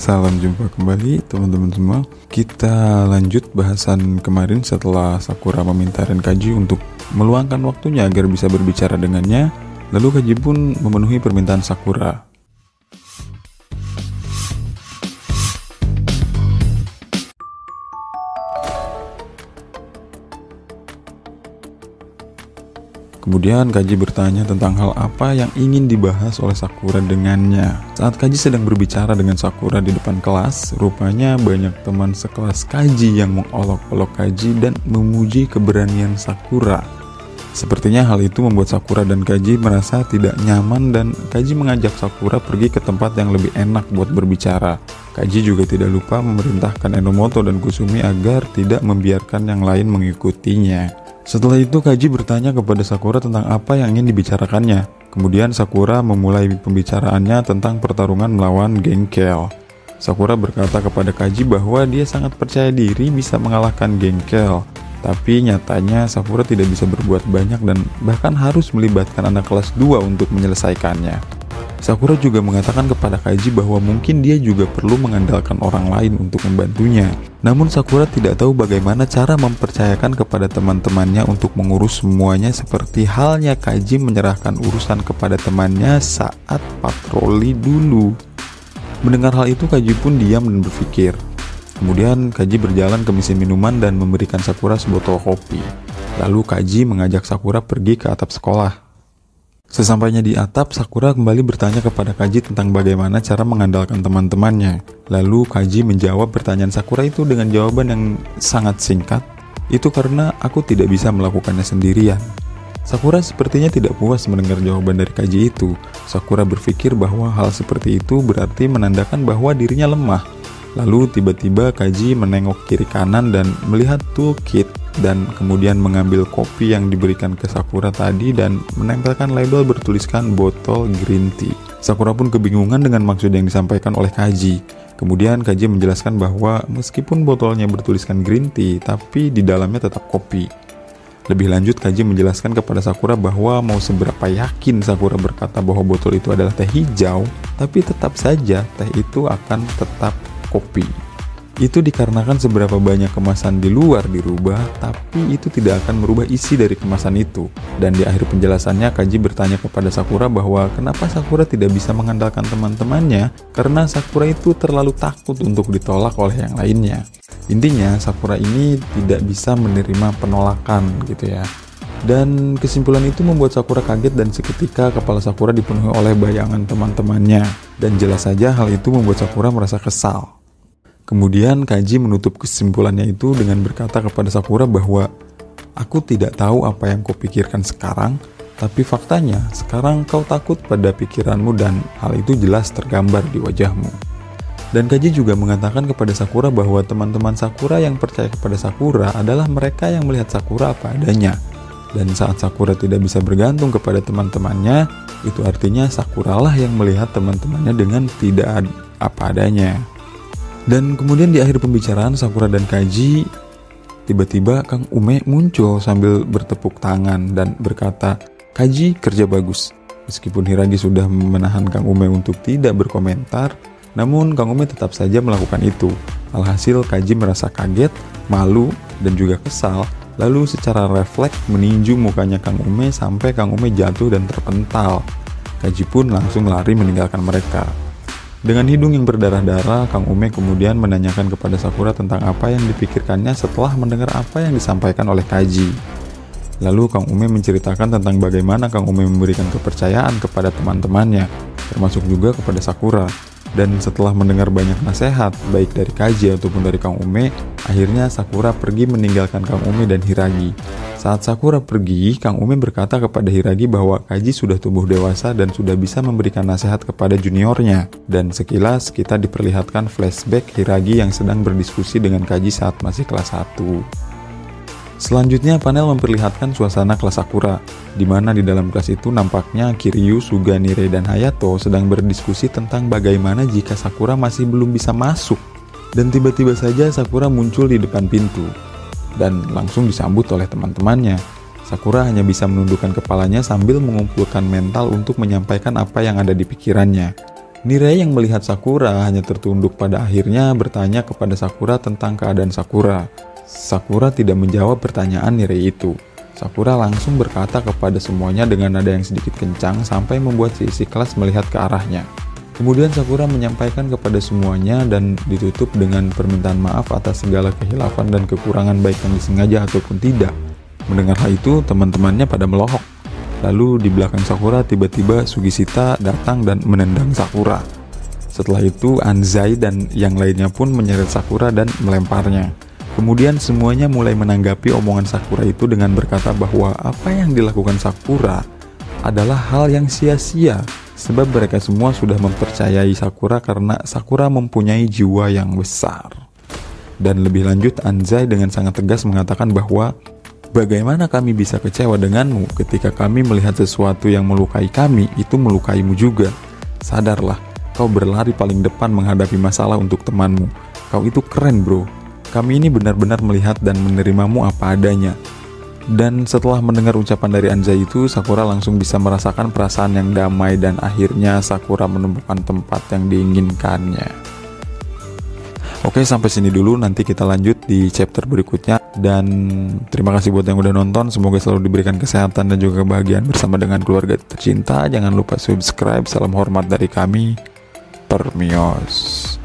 Salam jumpa kembali teman-teman semua. Kita lanjut bahasan kemarin setelah Sakura meminta Renkaji untuk meluangkan waktunya agar bisa berbicara dengannya. Lalu Kaji pun memenuhi permintaan Sakura. Kemudian Kaji bertanya tentang hal apa yang ingin dibahas oleh Sakura dengannya. Saat Kaji sedang berbicara dengan Sakura di depan kelas, rupanya banyak teman sekelas Kaji yang mengolok-olok Kaji dan memuji keberanian Sakura. Sepertinya hal itu membuat Sakura dan Kaji merasa tidak nyaman dan Kaji mengajak Sakura pergi ke tempat yang lebih enak buat berbicara. Kaji juga tidak lupa memerintahkan Enomoto dan Kusumi agar tidak membiarkan yang lain mengikutinya. Setelah itu Kaji bertanya kepada Sakura tentang apa yang ingin dibicarakannya. Kemudian Sakura memulai pembicaraannya tentang pertarungan melawan Genkel. Sakura berkata kepada Kaji bahwa dia sangat percaya diri bisa mengalahkan Genkel. Tapi nyatanya Sakura tidak bisa berbuat banyak dan bahkan harus melibatkan anak kelas 2 untuk menyelesaikannya. Sakura juga mengatakan kepada Kaji bahwa mungkin dia juga perlu mengandalkan orang lain untuk membantunya. Namun Sakura tidak tahu bagaimana cara mempercayakan kepada teman-temannya untuk mengurus semuanya seperti halnya Kaji menyerahkan urusan kepada temannya saat patroli dulu. Mendengar hal itu Kaji pun diam dan berpikir. Kemudian Kaji berjalan ke mesin minuman dan memberikan Sakura sebotol kopi. Lalu Kaji mengajak Sakura pergi ke atap sekolah. Sesampainya di atap, Sakura kembali bertanya kepada Kaji tentang bagaimana cara mengandalkan teman-temannya. Lalu Kaji menjawab pertanyaan Sakura itu dengan jawaban yang sangat singkat. Itu karena aku tidak bisa melakukannya sendirian. Sakura sepertinya tidak puas mendengar jawaban dari Kaji itu. Sakura berpikir bahwa hal seperti itu berarti menandakan bahwa dirinya lemah. Lalu tiba-tiba Kaji menengok kiri kanan dan melihat toolkit dan kemudian mengambil kopi yang diberikan ke Sakura tadi dan menempelkan label bertuliskan botol green tea. Sakura pun kebingungan dengan maksud yang disampaikan oleh Kaji. Kemudian Kaji menjelaskan bahwa meskipun botolnya bertuliskan green tea, tapi di dalamnya tetap kopi. Lebih lanjut Kaji menjelaskan kepada Sakura bahwa mau seberapa yakin Sakura berkata bahwa botol itu adalah teh hijau, tapi tetap saja teh itu akan tetap kopi. Itu dikarenakan seberapa banyak kemasan di luar dirubah, tapi itu tidak akan merubah isi dari kemasan itu. Dan di akhir penjelasannya Kaji bertanya kepada Sakura bahwa kenapa Sakura tidak bisa mengandalkan teman-temannya karena Sakura itu terlalu takut untuk ditolak oleh yang lainnya. Intinya Sakura ini tidak bisa menerima penolakan gitu ya. Dan kesimpulan itu membuat Sakura kaget dan seketika kepala Sakura dipenuhi oleh bayangan teman-temannya. Dan jelas saja hal itu membuat Sakura merasa kesal. Kemudian Kaji menutup kesimpulannya itu dengan berkata kepada Sakura bahwa aku tidak tahu apa yang kau pikirkan sekarang, tapi faktanya sekarang kau takut pada pikiranmu dan hal itu jelas tergambar di wajahmu. Dan Kaji juga mengatakan kepada Sakura bahwa teman-teman Sakura yang percaya kepada Sakura adalah mereka yang melihat Sakura apa adanya. Dan saat Sakura tidak bisa bergantung kepada teman-temannya, itu artinya Sakuralah yang melihat teman-temannya dengan tidak apa adanya. Dan kemudian di akhir pembicaraan Sakura dan Kaji, tiba-tiba Kang Ume muncul sambil bertepuk tangan dan berkata, "Kaji kerja bagus." Meskipun Hiragi sudah menahan Kang Ume untuk tidak berkomentar, namun Kang Ume tetap saja melakukan itu. Alhasil Kaji merasa kaget, malu, dan juga kesal, lalu secara refleks meninju mukanya Kang Ume sampai Kang Ume jatuh dan terpental. Kaji pun langsung lari meninggalkan mereka. Dengan hidung yang berdarah-darah, Kang Ume kemudian menanyakan kepada Sakura tentang apa yang dipikirkannya setelah mendengar apa yang disampaikan oleh Kaji. Lalu Kang Ume menceritakan tentang bagaimana Kang Ume memberikan kepercayaan kepada teman-temannya, termasuk juga kepada Sakura. Dan setelah mendengar banyak nasihat, baik dari Kaji ataupun dari Kang Ume, akhirnya Sakura pergi meninggalkan Kang Ume dan Hiragi. Saat Sakura pergi, Kang Ume berkata kepada Hiragi bahwa Kaji sudah tumbuh dewasa dan sudah bisa memberikan nasihat kepada juniornya. Dan sekilas kita diperlihatkan flashback Hiragi yang sedang berdiskusi dengan Kaji saat masih kelas 1. Selanjutnya panel memperlihatkan suasana kelas Sakura, di mana di dalam kelas itu nampaknya Kiryu, Suga, Nire, dan Hayato sedang berdiskusi tentang bagaimana jika Sakura masih belum bisa masuk. Dan tiba-tiba saja Sakura muncul di depan pintu, dan langsung disambut oleh teman-temannya. Sakura hanya bisa menundukkan kepalanya sambil mengumpulkan mental untuk menyampaikan apa yang ada di pikirannya. Nirei yang melihat Sakura hanya tertunduk pada akhirnya bertanya kepada Sakura tentang keadaan Sakura. Sakura tidak menjawab pertanyaan Nirei itu. Sakura langsung berkata kepada semuanya dengan nada yang sedikit kencang sampai membuat seisi kelas melihat ke arahnya. Kemudian Sakura menyampaikan kepada semuanya dan ditutup dengan permintaan maaf atas segala kehilafan dan kekurangan baik yang disengaja ataupun tidak. Mendengar hal itu, teman-temannya pada melohok. Lalu di belakang Sakura tiba-tiba Sugishita datang dan menendang Sakura. Setelah itu Anzai dan yang lainnya pun menyeret Sakura dan melemparnya. Kemudian semuanya mulai menanggapi omongan Sakura itu dengan berkata bahwa apa yang dilakukan Sakura adalah hal yang sia-sia, sebab mereka semua sudah mempercayai Sakura karena Sakura mempunyai jiwa yang besar. Dan lebih lanjut, Anzai dengan sangat tegas mengatakan bahwa bagaimana kami bisa kecewa denganmu ketika kami melihat sesuatu yang melukai kami itu melukaimu juga. Sadarlah, kau berlari paling depan menghadapi masalah untuk temanmu. Kau itu keren bro. Kami ini benar-benar melihat dan menerimamu apa adanya. Dan setelah mendengar ucapan dari Anzai itu, Sakura langsung bisa merasakan perasaan yang damai dan akhirnya Sakura menemukan tempat yang diinginkannya. Oke, sampai sini dulu, nanti kita lanjut di chapter berikutnya. Dan terima kasih buat yang udah nonton, semoga selalu diberikan kesehatan dan juga kebahagiaan bersama dengan keluarga tercinta. Jangan lupa subscribe, salam hormat dari kami, Permios.